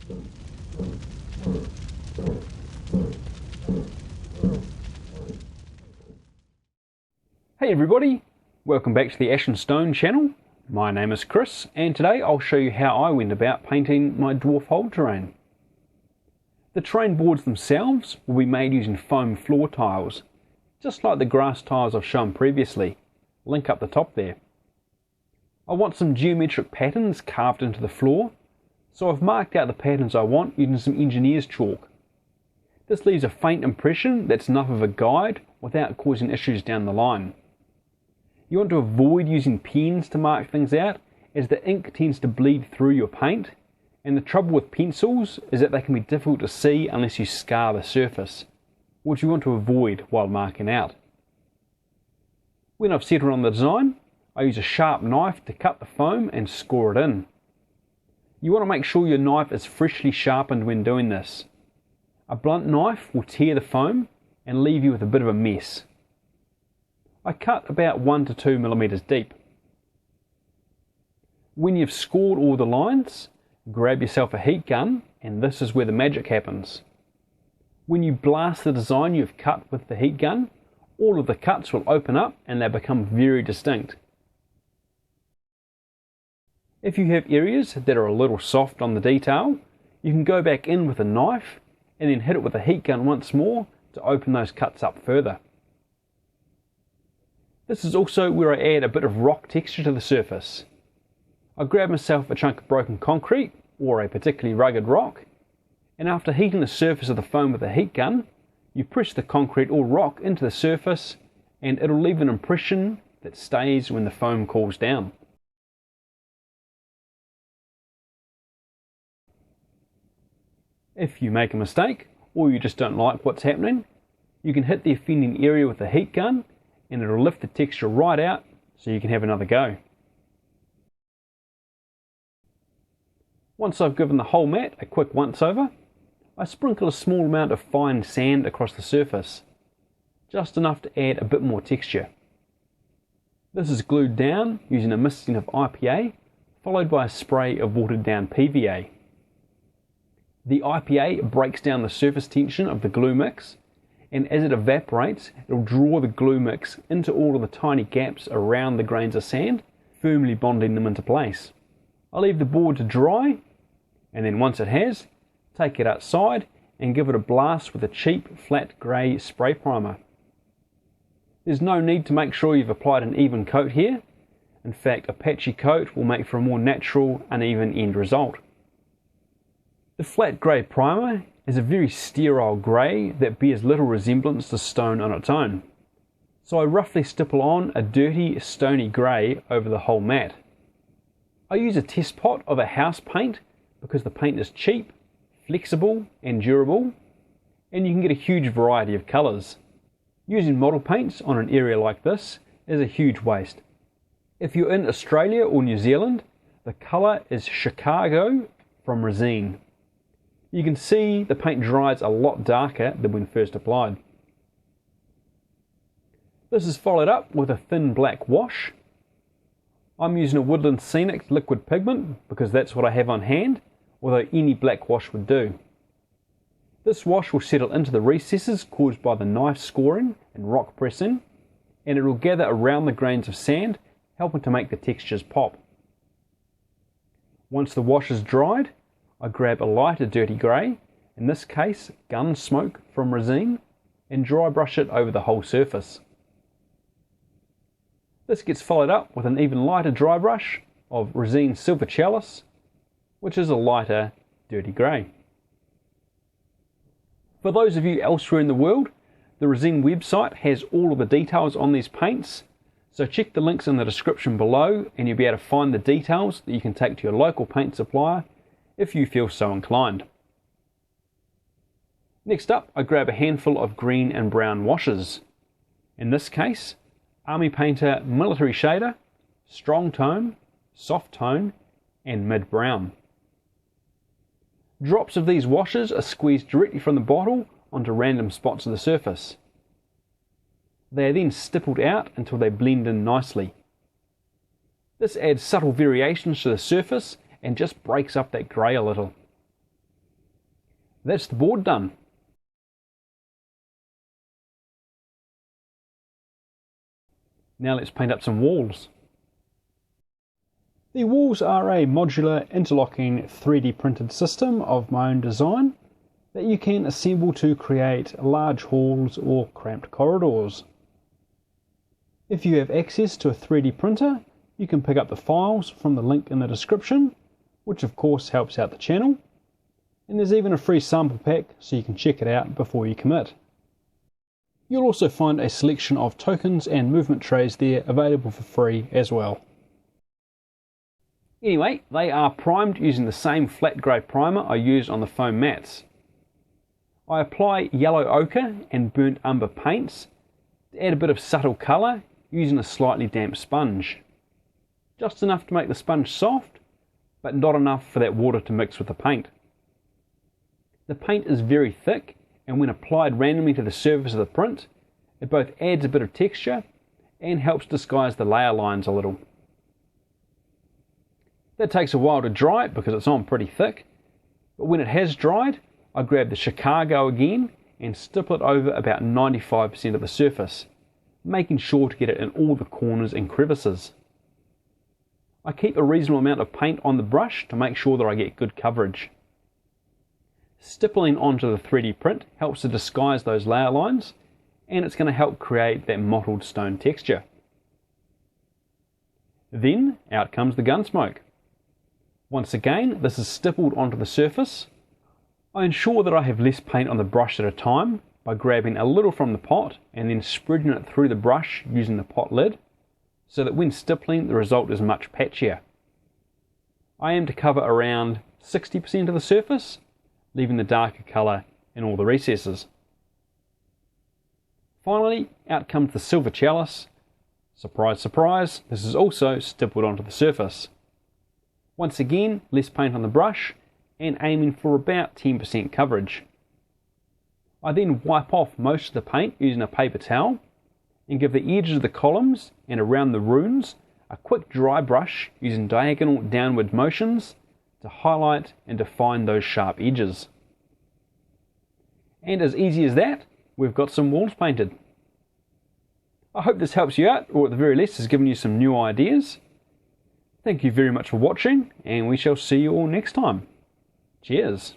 Hey everybody, welcome back to the Ash and Stone channel. My name is Chris and today I'll show you how I went about painting my Dwarf Hall terrain. The terrain boards themselves will be made using foam floor tiles, just like the grass tiles I've shown previously. Link up the top there. I want some geometric patterns carved into the floor, so I've marked out the patterns I want using some engineer's chalk. This leaves a faint impression that's enough of a guide without causing issues down the line. You want to avoid using pens to mark things out, as the ink tends to bleed through your paint, and the trouble with pencils is that they can be difficult to see unless you scar the surface, which you want to avoid while marking out. When I've settled on the design, I use a sharp knife to cut the foam and score it in. You want to make sure your knife is freshly sharpened when doing this. A blunt knife will tear the foam and leave you with a bit of a mess. I cut about 1 to 2 millimeters deep. When you've scored all the lines, grab yourself a heat gun, and this is where the magic happens. When you blast the design you've cut with the heat gun, all of the cuts will open up and they become very distinct. If you have areas that are a little soft on the detail, you can go back in with a knife and then hit it with a heat gun once more to open those cuts up further. This is also where I add a bit of rock texture to the surface. I grab myself a chunk of broken concrete or a particularly rugged rock, and after heating the surface of the foam with a heat gun, you press the concrete or rock into the surface and it'll leave an impression that stays when the foam cools down. If you make a mistake or you just don't like what's happening, you can hit the offending area with a heat gun and it'll lift the texture right out so you can have another go. Once I've given the whole mat a quick once over, I sprinkle a small amount of fine sand across the surface, just enough to add a bit more texture. This is glued down using a misting of IPA followed by a spray of watered down PVA. The IPA breaks down the surface tension of the glue mix, and as it evaporates, it will draw the glue mix into all of the tiny gaps around the grains of sand, firmly bonding them into place. I leave the board to dry, and then once it has, take it outside and give it a blast with a cheap flat grey spray primer. There's no need to make sure you've applied an even coat here. In fact, a patchy coat will make for a more natural, uneven end result. The flat grey primer is a very sterile grey that bears little resemblance to stone on its own, so I roughly stipple on a dirty, stony grey over the whole mat. I use a test pot of a house paint because the paint is cheap, flexible and durable, and you can get a huge variety of colours. Using model paints on an area like this is a huge waste. If you're in Australia or New Zealand, the colour is Chicago from Resene. You can see the paint dries a lot darker than when first applied. This is followed up with a thin black wash. I'm using a Woodland Scenic liquid pigment because that's what I have on hand, although any black wash would do. This wash will settle into the recesses caused by the knife scoring and rock pressing, and it will gather around the grains of sand, helping to make the textures pop. Once the wash is dried, I grab a lighter dirty grey, in this case gun smoke from Resene, and dry brush it over the whole surface. This gets followed up with an even lighter dry brush of Resene Silver Chalice, which is a lighter dirty grey. For those of you elsewhere in the world, the Resene website has all of the details on these paints, so check the links in the description below and you'll be able to find the details that you can take to your local paint supplier if you feel so inclined. Next up, I grab a handful of green and brown washes. In this case, Army Painter Military Shader, Strong Tone, Soft Tone, and Mid Brown. Drops of these washes are squeezed directly from the bottle onto random spots of the surface. They are then stippled out until they blend in nicely. This adds subtle variations to the surface and just breaks up that grey a little. That's the board done. Now let's paint up some walls. The walls are a modular interlocking 3D printed system of my own design that you can assemble to create large halls or cramped corridors. If you have access to a 3D printer, you can pick up the files from the link in the description, which of course helps out the channel. And there's even a free sample pack so you can check it out before you commit. You'll also find a selection of tokens and movement trays there available for free as well. Anyway, they are primed using the same flat grey primer I used on the foam mats. I apply yellow ochre and burnt umber paints to add a bit of subtle colour using a slightly damp sponge. Just enough to make the sponge soft, but not enough for that water to mix with the paint. The paint is very thick, and when applied randomly to the surface of the print, it both adds a bit of texture and helps disguise the layer lines a little. That takes a while to dry because it's on pretty thick, but when it has dried, I grab the Chicago again and stipple it over about 95% of the surface, making sure to get it in all the corners and crevices. I keep a reasonable amount of paint on the brush to make sure that I get good coverage. Stippling onto the 3D print helps to disguise those layer lines, and it's going to help create that mottled stone texture. Then out comes the gun smoke. Once again, this is stippled onto the surface. I ensure that I have less paint on the brush at a time by grabbing a little from the pot and then spreading it through the brush using the pot lid, so that when stippling the result is much patchier. I aim to cover around 60% of the surface, leaving the darker colour in all the recesses. Finally, out comes the silver chalice. Surprise, surprise, this is also stippled onto the surface. Once again, less paint on the brush and aiming for about 10% coverage. I then wipe off most of the paint using a paper towel and give the edges of the columns and around the runes a quick dry brush using diagonal downward motions to highlight and define those sharp edges. And as easy as that, we've got some walls painted. I hope this helps you out, or at the very least has given you some new ideas. Thank you very much for watching, and we shall see you all next time. Cheers!